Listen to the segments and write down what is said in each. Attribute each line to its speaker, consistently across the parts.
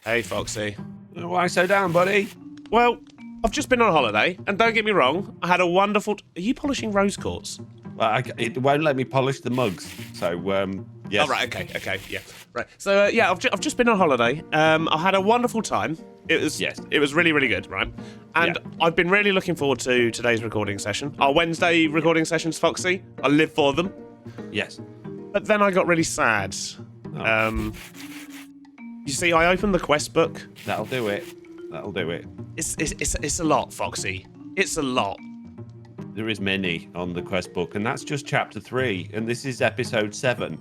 Speaker 1: Hey, Foxy.
Speaker 2: Why so down, buddy?
Speaker 1: Well, I've just been on holiday, and don't get me wrong, I had a wonderful... Are you polishing rose quartz?
Speaker 2: Well, it won't let me polish the mugs, so yes.
Speaker 1: Oh, right, okay, yeah. Right, so, yeah, I've just been on holiday. I had a wonderful time. It was really, really good, right? And I've been really looking forward to today's recording session. Our Wednesday recording sessions, Foxy. I live for them.
Speaker 2: Yes.
Speaker 1: But then I got really sad.
Speaker 2: Oh.
Speaker 1: You see, I opened the quest book.
Speaker 2: That'll do it. That'll do it.
Speaker 1: It's a lot, Foxy. It's a lot.
Speaker 2: There is many on the quest book, and that's just chapter 3, and this is episode 7.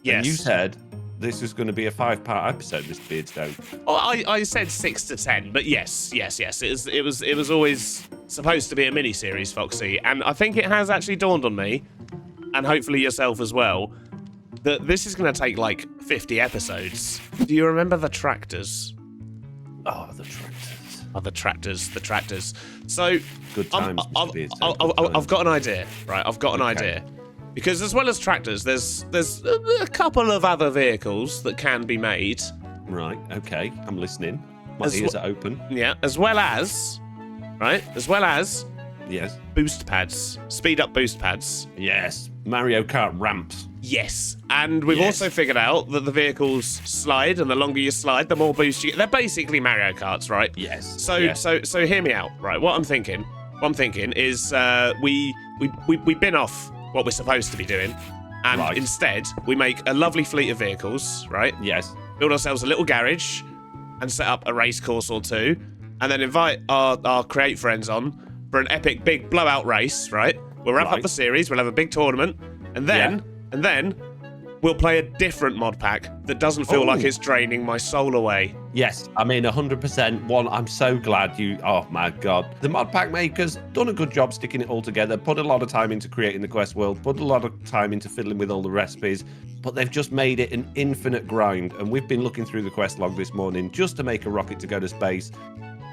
Speaker 1: Yes.
Speaker 2: And you said this was going to be a 5-part episode, Mr. Beardstone.
Speaker 1: Oh, I said 6 to 10, but yes. It was always supposed to be a mini-series, Foxy, and I think it has actually dawned on me, and hopefully yourself as well, that this is going to take like 50 episodes. Do you remember the tractors?
Speaker 2: Oh, the tractors.
Speaker 1: Oh, the tractors. So,
Speaker 2: Good times, Mr. Beardstone.
Speaker 1: I've got an idea, right? I've got an idea. Because as well as tractors, there's a couple of other vehicles that can be made.
Speaker 2: Right, okay, I'm listening. My ears are open.
Speaker 1: Yeah, as well as
Speaker 2: Yes.
Speaker 1: boost pads, speed up boost pads.
Speaker 2: Yes. Mario Kart ramps.
Speaker 1: Yes, and we've also figured out that the vehicles slide, and the longer you slide, the more boost you get. They're basically Mario Karts, right?
Speaker 2: Yes.
Speaker 1: So hear me out, right? What I'm thinking is we bin off what we're supposed to be doing, and instead we make a lovely fleet of vehicles, right?
Speaker 2: Yes.
Speaker 1: Build ourselves a little garage, and set up a race course or two, and then invite our Create friends on for an epic big blowout race, right? We'll wrap up the series, we'll have a big tournament, and then we'll play a different mod pack that doesn't feel like it's draining my soul away.
Speaker 2: Yes, I mean 100%. One, I'm so glad you. Oh my god, the mod pack makers done a good job sticking it all together. Put a lot of time into creating the quest world. Put a lot of time into fiddling with all the recipes. But they've just made it an infinite grind. And we've been looking through the quest log this morning just to make a rocket to go to space.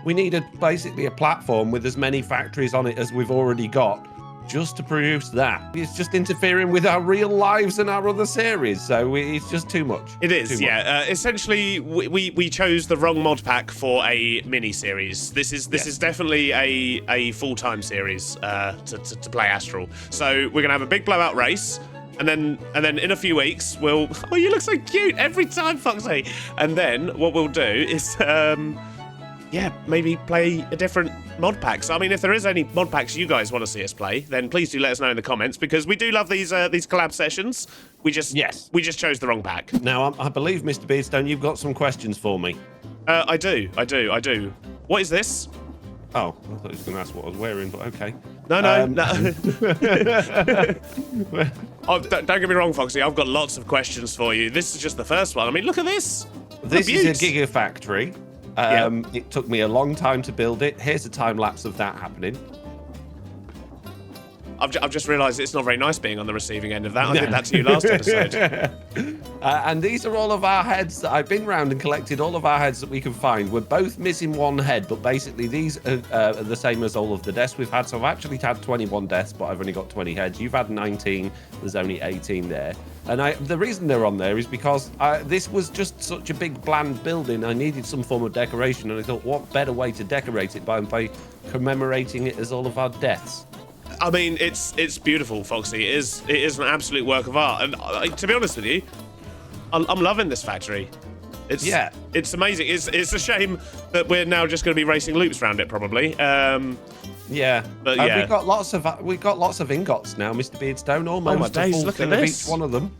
Speaker 2: We needed basically a platform with as many factories on it as we've already got, just to produce that. It's just interfering with our real lives and our other series, so it's just too much.
Speaker 1: It is, yeah. Essentially, we chose the wrong mod pack for a mini-series. This is definitely a full-time series to play Astral. So we're gonna have a big blowout race, and then in a few weeks we'll. Oh, you look so cute every time, Foxy. And then what we'll do is maybe play a different mod pack. So, I mean, if there is any mod packs you guys want to see us play, then please do let us know in the comments, because we do love these collab sessions. We just chose the wrong pack.
Speaker 2: Now, I believe, Mr. Beardstone, you've got some questions for me.
Speaker 1: I do. What is this?
Speaker 2: Oh, I thought you were going to ask what I was wearing, but okay.
Speaker 1: No. Oh, don't get me wrong, Foxy. I've got lots of questions for you. This is just the first one. I mean, look at this.
Speaker 2: This is a gigafactory. It took me a long time to build it. Here's a time lapse of that happening.
Speaker 1: I've just realised it's not very nice being on the receiving end of that. I did that to you last episode.
Speaker 2: And these are all of our heads. I've been round and collected all of our heads that we can find. We're both missing one head, but basically these are the same as all of the deaths we've had. So I've actually had 21 deaths, but I've only got 20 heads. You've had 19. There's only 18 there. And the reason they're on there is because this was just such a big, bland building. I needed some form of decoration, and I thought, what better way to decorate it by commemorating it as all of our deaths?
Speaker 1: I mean, it's beautiful, Foxy. It is an absolute work of art. And to be honest with you, I'm loving this factory. It's amazing. It's a shame that we're now just going to be racing loops around it, probably.
Speaker 2: Yeah,
Speaker 1: but
Speaker 2: we got lots of ingots now, Mr. Beardstone. Almost a full fill of each one of them.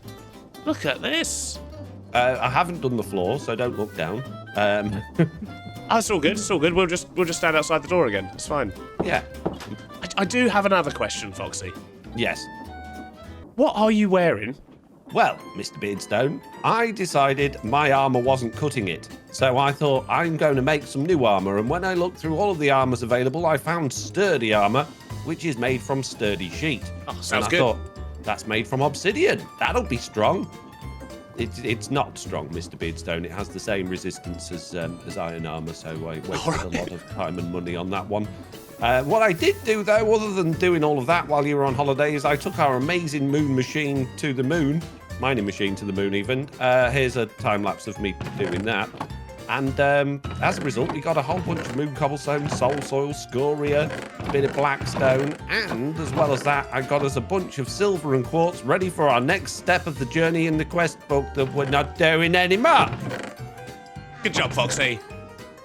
Speaker 1: Look at this.
Speaker 2: I haven't done the floor, so don't look down.
Speaker 1: It's all good. It's all good. We'll just stand outside the door again. It's fine.
Speaker 2: Yeah.
Speaker 1: I do have another question, Foxy.
Speaker 2: Yes.
Speaker 1: What are you wearing?
Speaker 2: Well, Mr. Beardstone, I decided my armor wasn't cutting it. So I thought, I'm going to make some new armor. And when I looked through all of the armors available, I found sturdy armor, which is made from sturdy sheet.
Speaker 1: Oh, sounds good.
Speaker 2: I thought, that's made from obsidian. That'll be strong. It's not strong, Mr. Beardstone. It has the same resistance as iron armor, so I wasted a lot of time and money on that one. What I did do, though, other than doing all of that while you were on holiday, is I took our amazing moon machine to the moon, mining machine to the moon even. Here's a time lapse of me doing that. And as a result, we got a whole bunch of moon cobblestone, soul soil, scoria, a bit of blackstone, and as well as that, I got us a bunch of silver and quartz ready for our next step of the journey in the quest book that we're not doing anymore.
Speaker 1: Good job, Foxy.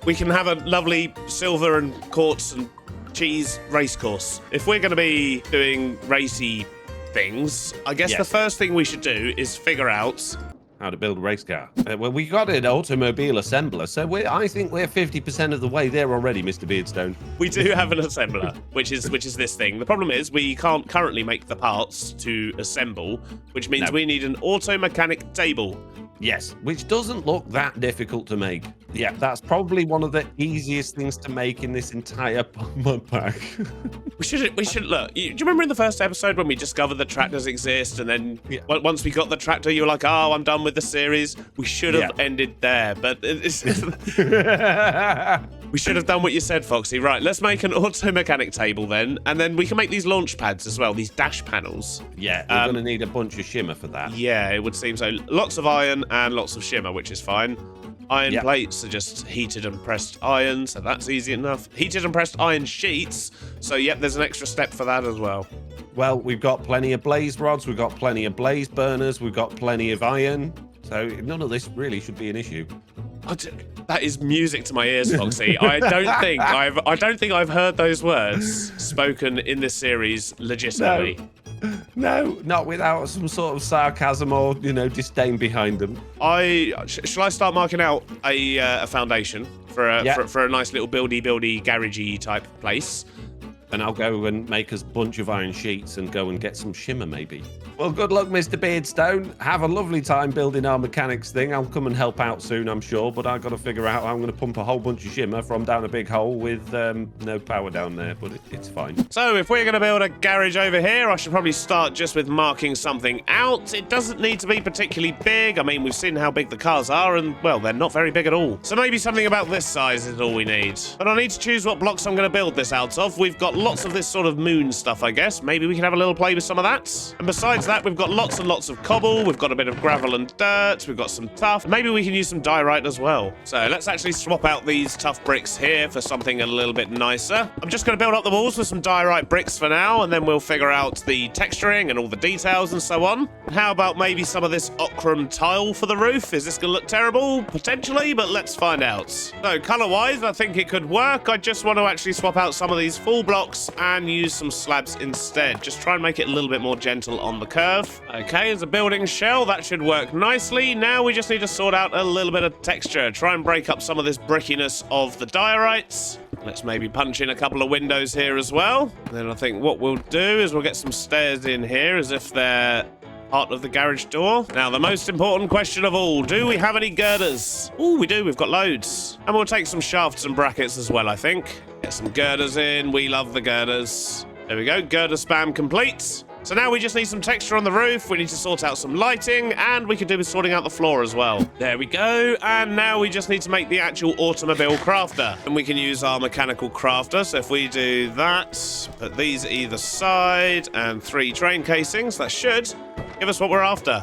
Speaker 1: We can have a lovely silver and quartz and cheese race course. If we're going to be doing racy things, I guess the first thing we should do is figure out
Speaker 2: how to build a race car. Well, we got an automobile assembler, so I think we're 50% of the way there already, Mr. Beardstone.
Speaker 1: We do have an assembler, which is this thing. The problem is we can't currently make the parts to assemble, which means we need an auto mechanic table.
Speaker 2: Yes, which doesn't look that difficult to make. Yeah, that's probably one of the easiest things to make in this entire mod pack.
Speaker 1: We should look. Do you remember in the first episode when we discovered that tractors exist, and then once we got the tractor, you were like, "Oh, I'm done with the series." We should have ended there, but it's we should have done what you said, Foxy. Right, let's make an auto mechanic table then, and then we can make these launch pads as well, these dash panels.
Speaker 2: Yeah, we're going to need a bunch of shimmer for that.
Speaker 1: Yeah, it would seem so. Lots of iron and lots of shimmer, which is fine. Iron plates are just heated and pressed iron, so that's easy enough. Heated and pressed iron sheets, so there's an extra step for that as well.
Speaker 2: Well, we've got plenty of blaze rods, we've got plenty of blaze burners, we've got plenty of iron, so none of this really should be an issue.
Speaker 1: That is music to my ears, Foxy. I don't think I've heard those words spoken in this series legitimately.
Speaker 2: No, not without some sort of sarcasm or, disdain behind them.
Speaker 1: Shall I start marking out a foundation for a nice little buildy garagey type place?
Speaker 2: And I'll go and make us a bunch of iron sheets and go and get some shimmer, maybe. Well, good luck, Mr. Beardstone. Have a lovely time building our mechanics thing. I'll come and help out soon, I'm sure, but I've got to figure out how I'm going to pump a whole bunch of shimmer from down a big hole with no power down there, but it's fine.
Speaker 1: So if we're going to build a garage over here, I should probably start just with marking something out. It doesn't need to be particularly big. I mean, we've seen how big the cars are, and, well, they're not very big at all. So maybe something about this size is all we need. But I need to choose what blocks I'm going to build this out of. We've got lots of this sort of moon stuff, I guess. Maybe we can have a little play with some of that. And besides that, we've got lots and lots of cobble. We've got a bit of gravel and dirt. We've got some tuff. Maybe we can use some diorite as well. So let's actually swap out these tough bricks here for something a little bit nicer. I'm just going to build up the walls with some diorite bricks for now, and then we'll figure out the texturing and all the details and so on. And how about maybe some of this ochrum tile for the roof? Is this going to look terrible? Potentially, but let's find out. So color-wise, I think it could work. I just want to actually swap out some of these full blocks and use some slabs instead. Just try and make it a little bit more gentle on the curve. Okay, as a building shell, that should work nicely. Now we just need to sort out a little bit of texture. Try and break up some of this brickiness of the diorites. Let's maybe punch in a couple of windows here as well. And then I think what we'll do is we'll get some stairs in here as if they're part of the garage door. Now, the most important question of all, do we have any girders? Oh, we do. We've got loads. And we'll take some shafts and brackets as well, I think. Get some girders in. We love the girders. There we go. Girder spam complete. So now we just need some texture on the roof. We need to sort out some lighting, and we could do with sorting out the floor as well. There we go. And now we just need to make the actual automobile crafter. And we can use our mechanical crafter. So if we do that, put these either side, and 3 train casings, that should give us what we're after.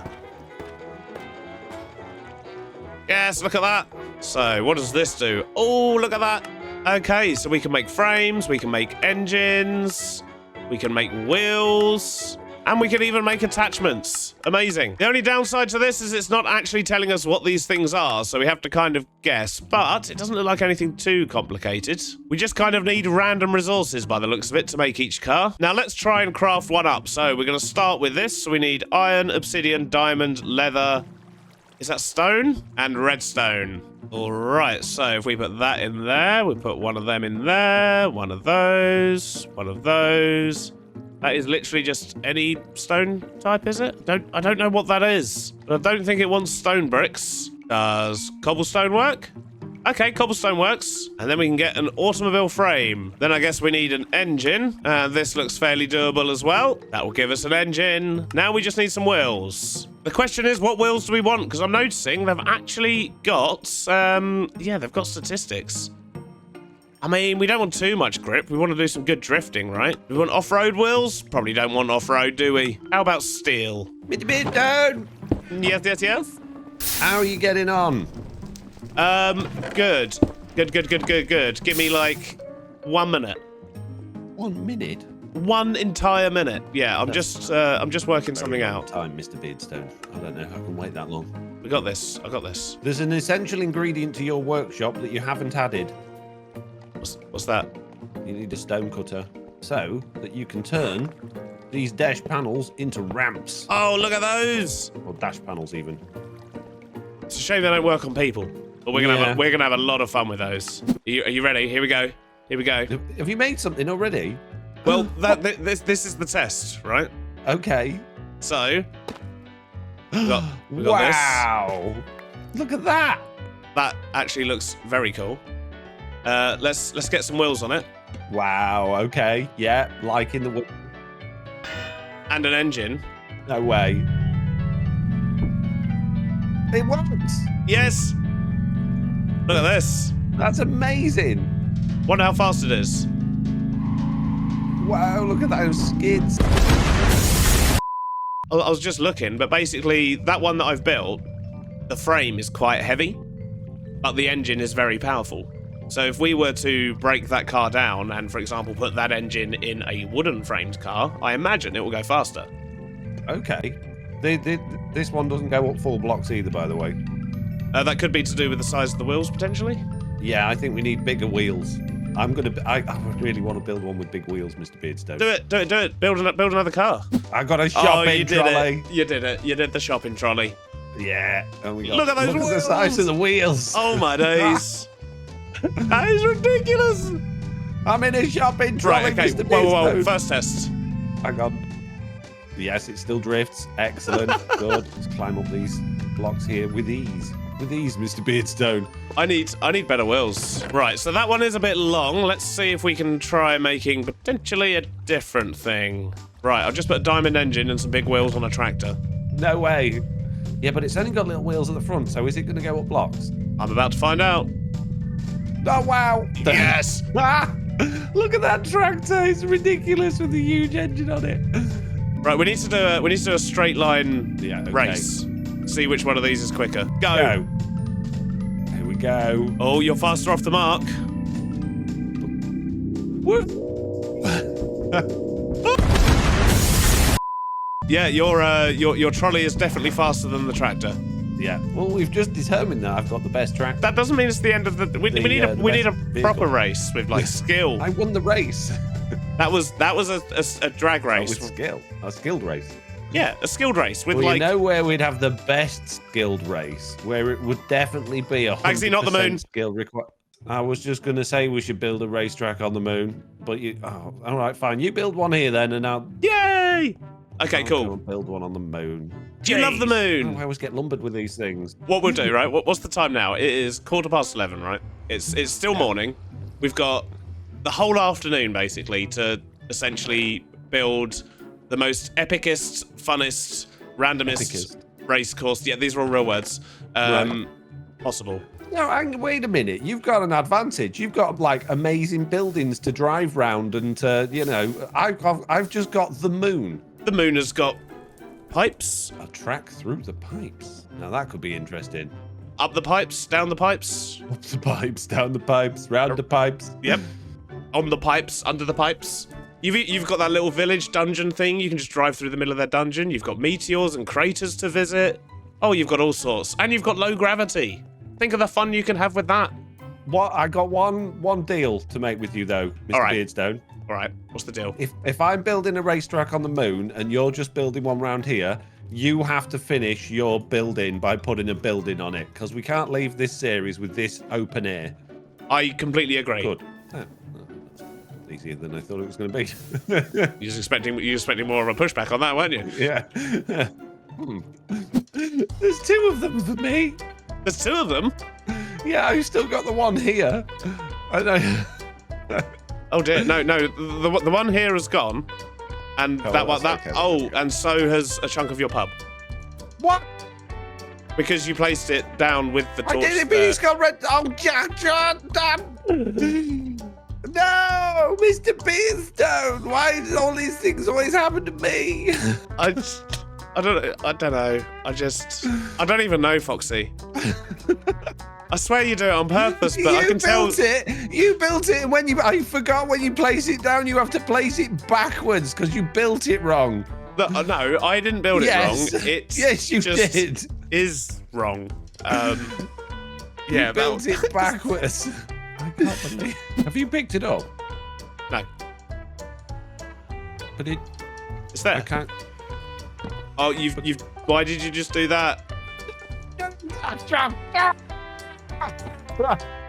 Speaker 1: Yes, look at that. So what does this do? Oh, look at that. Okay, so we can make frames, we can make engines, we can make wheels, and we can even make attachments. Amazing. The only downside to this is it's not actually telling us what these things are, so we have to kind of guess, but it doesn't look like anything too complicated. We just kind of need random resources by the looks of it to make each car. Now let's try and craft one up. So we're going to start with this. So we need iron, obsidian, diamond, leather. Is that stone? And redstone. All right, so if we put that in there, we put one of them in there, one of those, one of those. That is literally just any stone type, is it? I don't know what that is. But I don't think it wants stone bricks. Does cobblestone work? Okay, cobblestone works. And then we can get an automobile frame. Then I guess we need an engine. And this looks fairly doable as well. That will give us an engine. Now we just need some wheels. The question is, what wheels do we want? Because I'm noticing they've actually got, they've got statistics. I mean, we don't want too much grip. We want to do some good drifting, right? We want off-road wheels? Probably don't want off-road, do we? How about steel?
Speaker 2: Beardstone!
Speaker 1: Yes.
Speaker 2: How are you getting on?
Speaker 1: Good. Good. Give me like 1 minute.
Speaker 2: 1 minute?
Speaker 1: 1 entire minute. Yeah, I'm just working something out.
Speaker 2: Time, Mr. Beardstone. I don't know if I can wait that long.
Speaker 1: We got this. I got this.
Speaker 2: There's an essential ingredient to your workshop that you haven't added.
Speaker 1: What's that?
Speaker 2: You need a stone cutter so that you can turn these dash panels into ramps.
Speaker 1: Oh, look at those!
Speaker 2: Or dash panels even.
Speaker 1: It's a shame they don't work on people. But we're gonna have a lot of fun with those. Are you ready? Here we go.
Speaker 2: Have you made something already?
Speaker 1: Well, this is the test, right?
Speaker 2: Okay.
Speaker 1: So we got
Speaker 2: wow! Look at that.
Speaker 1: That actually looks very cool. Let's get some wheels on it.
Speaker 2: Wow. Okay. Yeah. Like in the.
Speaker 1: And an engine.
Speaker 2: No way. It works.
Speaker 1: Yes. Look at this.
Speaker 2: That's amazing.
Speaker 1: Wonder how fast it is.
Speaker 2: Wow, look at those skids.
Speaker 1: I was just looking, but basically that one that I've built, the frame is quite heavy, but the engine is very powerful. So if we were to break that car down and, for example, put that engine in a wooden framed car, I imagine it will go faster.
Speaker 2: Okay. This one doesn't go up 4 blocks either, by the way.
Speaker 1: That could be to do with the size of the wheels, potentially.
Speaker 2: Yeah, I think we need bigger wheels. I really want to build one with big wheels, Mr. Beardstone.
Speaker 1: Do it. Build another car.
Speaker 2: I got a shopping trolley.
Speaker 1: You did it. You did the shopping trolley.
Speaker 2: Yeah. And we got,
Speaker 1: look at those
Speaker 2: wheels.
Speaker 1: Look
Speaker 2: at the size of the wheels.
Speaker 1: Oh my days. That is ridiculous.
Speaker 2: I'm in a shopping trolley,
Speaker 1: right, okay.
Speaker 2: Mr.
Speaker 1: Whoa. First test.
Speaker 2: Hang on. Yes, it still drifts. Excellent. Good. Let's climb up these blocks here with ease. With ease, Mr. Beardstone.
Speaker 1: I need better wheels. Right, so that one is a bit long. Let's see if we can try making potentially a different thing. Right, I'll just put a diamond engine and some big wheels on a tractor.
Speaker 2: No way. Yeah, but it's only got little wheels at the front, so is it going to go up blocks?
Speaker 1: I'm about to find out.
Speaker 2: Oh, wow.
Speaker 1: Yes.
Speaker 2: Look at that tractor. It's ridiculous with a huge engine on it.
Speaker 1: Right, we need to do a straight line race. See which one of these is quicker. Go.
Speaker 2: Here we go.
Speaker 1: Oh, you're faster off the mark. Yeah, your trolley is definitely faster than the tractor.
Speaker 2: Yeah. Well, we've just determined that I've got the best tractor.
Speaker 1: That doesn't mean it's the end of the. We need a proper race with like skill.
Speaker 2: I won the race.
Speaker 1: That was a drag race.
Speaker 2: With skill. A skilled race.
Speaker 1: Yeah, a skilled race with
Speaker 2: well,
Speaker 1: like.
Speaker 2: You know where we'd have the best skilled race, where it would definitely be 100%
Speaker 1: actually not the moon.
Speaker 2: Skill required. I was just going to say we should build a racetrack on the moon, but you. Oh, all right, fine. You build one here then, and I'll.
Speaker 1: Yay! Okay,
Speaker 2: I'll
Speaker 1: cool.
Speaker 2: Go and build one on the moon.
Speaker 1: Do you love the moon?
Speaker 2: Oh, I always get lumbered with these things.
Speaker 1: What we'll do, right? What's the time now? It is 11:15, right? It's still morning. We've got the whole afternoon basically to essentially build the most epicest, funnest, randomest race course. Yeah, these are all real words. Possible.
Speaker 2: No, wait a minute. You've got an advantage. You've got like amazing buildings to drive round, and I've just got the moon.
Speaker 1: The moon has got pipes.
Speaker 2: A track through the pipes. Now that could be interesting.
Speaker 1: Up the pipes, down the pipes.
Speaker 2: Up the pipes, down the pipes, round the pipes.
Speaker 1: Yep. On the pipes, under the pipes. You've got that little village dungeon thing. You can just drive through the middle of their dungeon. You've got meteors and craters to visit. Oh, you've got all sorts. And you've got low gravity. Think of the fun you can have with that.
Speaker 2: What? I got one deal to make with you though, Mr. Beardstone.
Speaker 1: All right. What's the deal?
Speaker 2: If I'm building a racetrack on the moon and you're just building one round here, you have to finish your building by putting a building on it, because we can't leave this series with this open air.
Speaker 1: I completely agree.
Speaker 2: Good. Oh, easier than I thought it was going to be.
Speaker 1: You're expecting more of a pushback on that, weren't you?
Speaker 2: Yeah. There's 2 of them for me.
Speaker 1: There's 2 of them?
Speaker 2: Yeah, I've still got the one here. I know.
Speaker 1: Oh dear, no. The one here has gone, and and so has a chunk of your pub.
Speaker 2: What?
Speaker 1: Because you placed it down with the torch.
Speaker 2: I did it, but he's got red. Oh, no, Mr. Beardstone. Why do all these things always happen to me?
Speaker 1: I don't know. I don't even know, Foxy. I swear you do it on purpose, but I can tell.
Speaker 2: You built it, and I forgot when you place it down, you have to place it backwards because you built it wrong.
Speaker 1: No, I didn't build it wrong.
Speaker 2: Yes, you did.
Speaker 1: Is wrong.
Speaker 2: You built it backwards. I can't believe. Have you picked it up?
Speaker 1: No.
Speaker 2: But
Speaker 1: it's there.
Speaker 2: I can't.
Speaker 1: Oh, you've. Why did you just do that?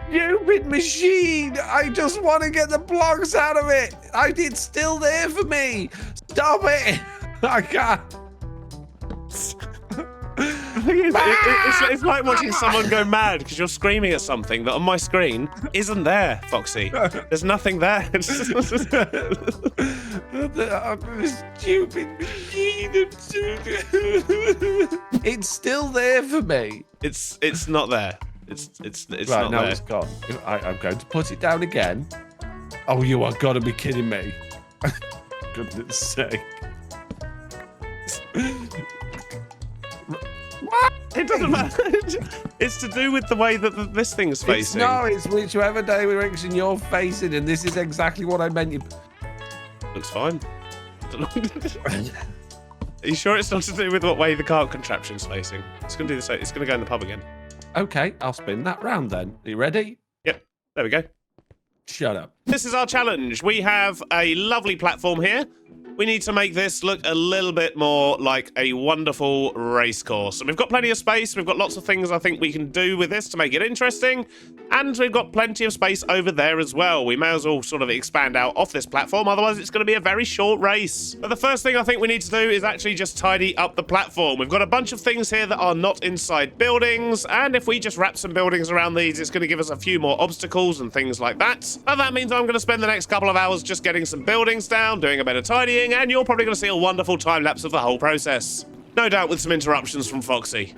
Speaker 2: Stupid machine! I just want to get the blocks out of it. It's still there for me. Stop it! I can't.
Speaker 1: It's like watching someone go mad because you're screaming at something that on my screen isn't there, Foxy. There's nothing there.
Speaker 2: Stupid machine. It's still there for me.
Speaker 1: It's not there. It's
Speaker 2: right,
Speaker 1: not
Speaker 2: now
Speaker 1: there.
Speaker 2: it's gone. I'm going to put it down again. Oh, you are gotta be kidding me. Goodness sake. What?
Speaker 1: It doesn't matter. It's to do with the way that this thing's facing.
Speaker 2: It's whichever direction you're facing, and this is exactly what I meant.
Speaker 1: Looks fine. Are you sure it's not to do with what way the cart contraption's facing? It's going to do the same. It's going to go in the pub again.
Speaker 2: Okay, I'll spin that round then. Are you ready?
Speaker 1: Yep. There we go.
Speaker 2: Shut up.
Speaker 1: This is our challenge. We have a lovely platform here. We need to make this look a little bit more like a wonderful race course. And we've got plenty of space. We've got lots of things I think we can do with this to make it interesting. And we've got plenty of space over there as well. We may as well sort of expand out off this platform. Otherwise, it's going to be a very short race. But the first thing I think we need to do is actually just tidy up the platform. We've got a bunch of things here that are not inside buildings. And if we just wrap some buildings around these, it's going to give us a few more obstacles and things like that. But that means I'm going to spend the next couple of hours just getting some buildings down, doing a bit of tidying, and you're probably going to see a wonderful time lapse of the whole process. No doubt with some interruptions from Foxy.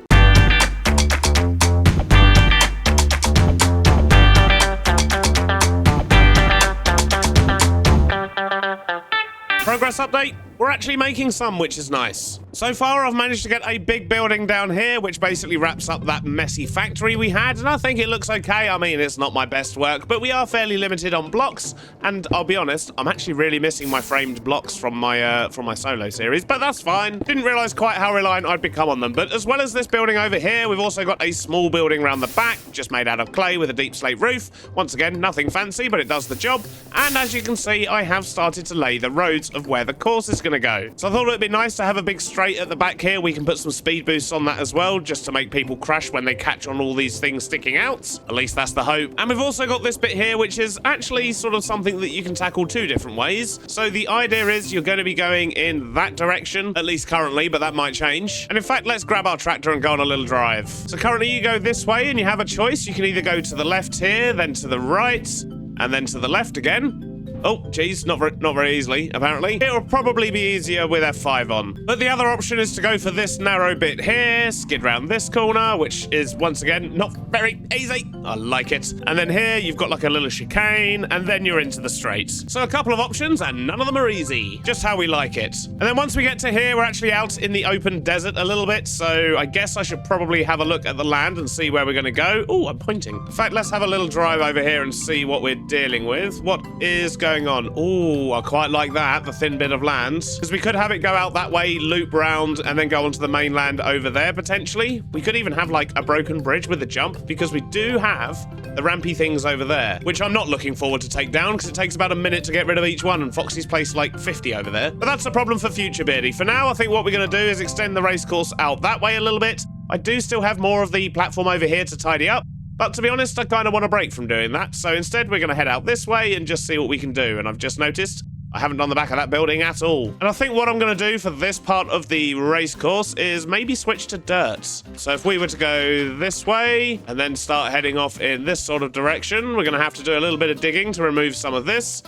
Speaker 1: Progress update. We're actually making some, which is nice. So far, I've managed to get a big building down here, which basically wraps up that messy factory we had, and I think it looks okay. I mean, it's not my best work, but we are fairly limited on blocks, and I'll be honest, I'm actually really missing my framed blocks from my solo series, but that's fine. Didn't realize quite how reliant I'd become on them, but as well as this building over here, we've also got a small building around the back, just made out of clay with a deep slate roof. Once again, nothing fancy, but it does the job, and as you can see, I have started to lay the roads of where the course is going to go. So I thought it would be nice to have a big straight at the back here. We can put some speed boosts on that as well, just to make people crash when they catch on all these things sticking out. At least that's the hope. And we've also got this bit here, which is actually sort of something that you can tackle two different ways. So the idea is you're going to be going in that direction, at least currently, but that might change. And in fact, let's grab our tractor and go on a little drive. So currently you go this way and you have a choice. You can either go to the left here, then to the right, and then to the left again. Oh, geez, not very easily, apparently. It'll probably be easier with F5 on. But the other option is to go for this narrow bit here, skid round this corner, which is, once again, not very easy. I like it. And then here, you've got like a little chicane, and then you're into the straight. So a couple of options, and none of them are easy. Just how we like it. And then once we get to here, we're actually out in the open desert a little bit, so I guess I should probably have a look at the land and see where we're going to go. Oh, I'm pointing. In fact, let's have a little drive over here and see what we're dealing with. What is going on? Oh, I quite like that, the thin bit of land. Because we could have it go out that way, loop round, and then go onto the mainland over there, potentially. We could even have, like, a broken bridge with a jump, because we do have the rampy things over there, which I'm not looking forward to take down, because it takes about a minute to get rid of each one, and Foxy's placed, like, 50 over there. But that's a problem for future, Beardy. For now, I think what we're going to do is extend the race course out that way a little bit. I do still have more of the platform over here to tidy up, but to be honest, I kind of want a break from doing that, so instead we're going to head out this way and just see what we can do. And I've just noticed I haven't done the back of that building at all. And I think what I'm going to do for this part of the race course is maybe switch to dirt. So if we were to go this way and then start heading off in this sort of direction, we're going to have to do a little bit of digging to remove some of this.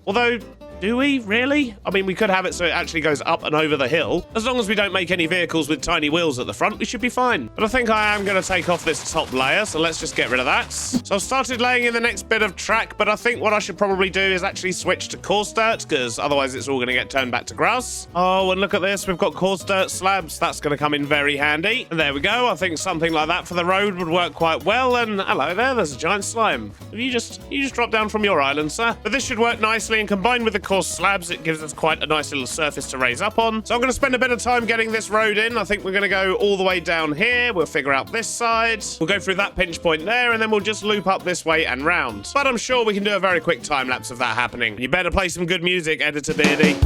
Speaker 1: Although, Do we? Really? I mean, we could have it so it actually goes up and over the hill. As long as we don't make any vehicles with tiny wheels at the front, we should be fine. But I think I am going to take off this top layer, so let's just get rid of that. So I've started laying in the next bit of track, but I think what I should probably do is actually switch to coarse dirt, because otherwise it's all going to get turned back to grass. Oh, and look at this. We've got coarse dirt slabs. That's going to come in very handy. And there we go. I think something like that for the road would work quite well. And hello there. There's a giant slime. Have you just dropped down from your island, sir? But this should work nicely, and combined with the coarse slabs, it gives us quite a nice little surface to raise up on. So I'm going to spend a bit of time getting this road in. I think we're going to go all the way down here. We'll figure out this side. We'll go through that pinch point there, and then we'll just loop up this way and round. But I'm sure we can do a very quick time lapse of that happening. You better play some good music, Editor Beardy.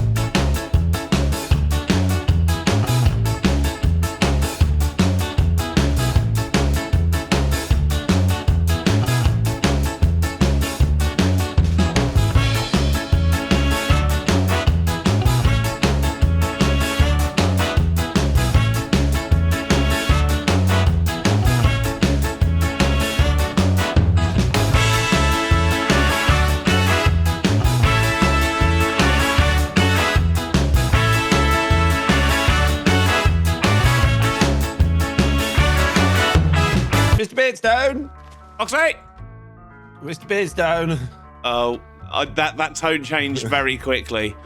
Speaker 2: Mr. Beardstone!
Speaker 1: Foxy!
Speaker 2: Mr. Beardstone!
Speaker 1: Oh, that tone changed very quickly.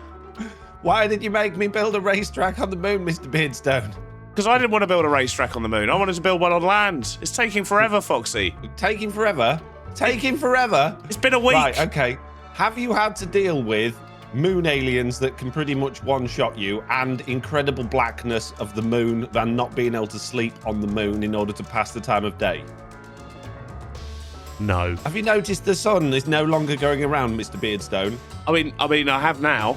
Speaker 2: Why did you make me build a racetrack on the moon, Mr. Beardstone?
Speaker 1: Because I didn't want to build a racetrack on the moon. I wanted to build one on land. It's taking forever, Foxy.
Speaker 2: Taking forever? Taking forever?
Speaker 1: It's been a week.
Speaker 2: Right, okay. Have you had to deal with moon aliens that can pretty much one-shot you and incredible blackness of the moon and not being able to sleep on the moon in order to pass the time of day?
Speaker 1: No.
Speaker 2: Have you noticed the sun is no longer going around, Mr. Beardstone?
Speaker 1: I mean, I have now.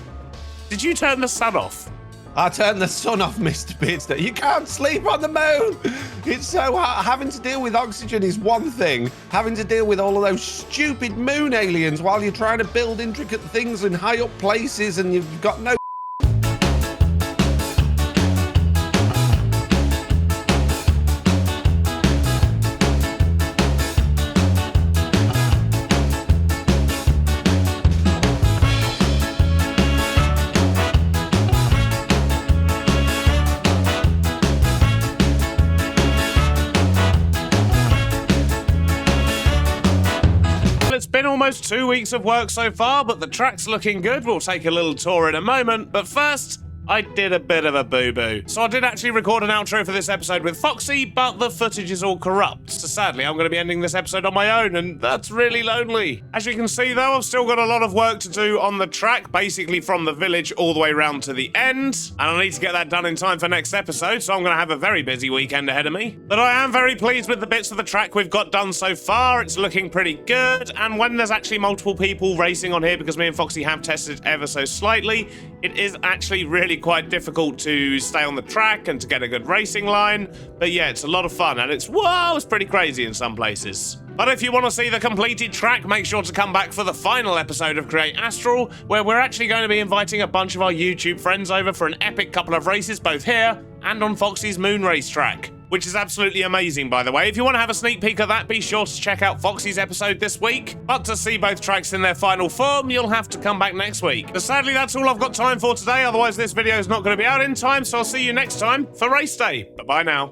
Speaker 1: Did you turn the sun off?
Speaker 2: I turned the sun off, Mr. Beardstone. You can't sleep on the moon. It's so hard. Having to deal with oxygen is one thing. Having to deal with all of those stupid moon aliens while you're trying to build intricate things in high up places and you've got no...
Speaker 1: It's been almost 2 weeks of work so far, but the track's looking good. We'll take a little tour in a moment, but first, I did a bit of a boo-boo. So I did actually record an outro for this episode with Foxy, but the footage is all corrupt. So sadly, I'm going to be ending this episode on my own, and that's really lonely. As you can see, though, I've still got a lot of work to do on the track, basically from the village all the way round to the end. And I need to get that done in time for next episode, so I'm going to have a very busy weekend ahead of me. But I am very pleased with the bits of the track we've got done so far. It's looking pretty good, and when there's actually multiple people racing on here, because me and Foxy have tested ever so slightly, it is actually really quite difficult to stay on the track and to get a good racing line. But yeah, it's a lot of fun, and it's pretty crazy in some places. But if you want to see the completed track, make sure to come back for the final episode of Create Astral, where we're actually going to be inviting a bunch of our YouTube friends over for an epic couple of races, both here and on Foxy's moon race track. Which is absolutely amazing, by the way. If you want to have a sneak peek at that, be sure to check out Foxy's episode this week. But to see both tracks in their final form, you'll have to come back next week. But sadly, that's all I've got time for today. Otherwise, this video is not going to be out in time, so I'll see you next time for race day. Bye-bye now.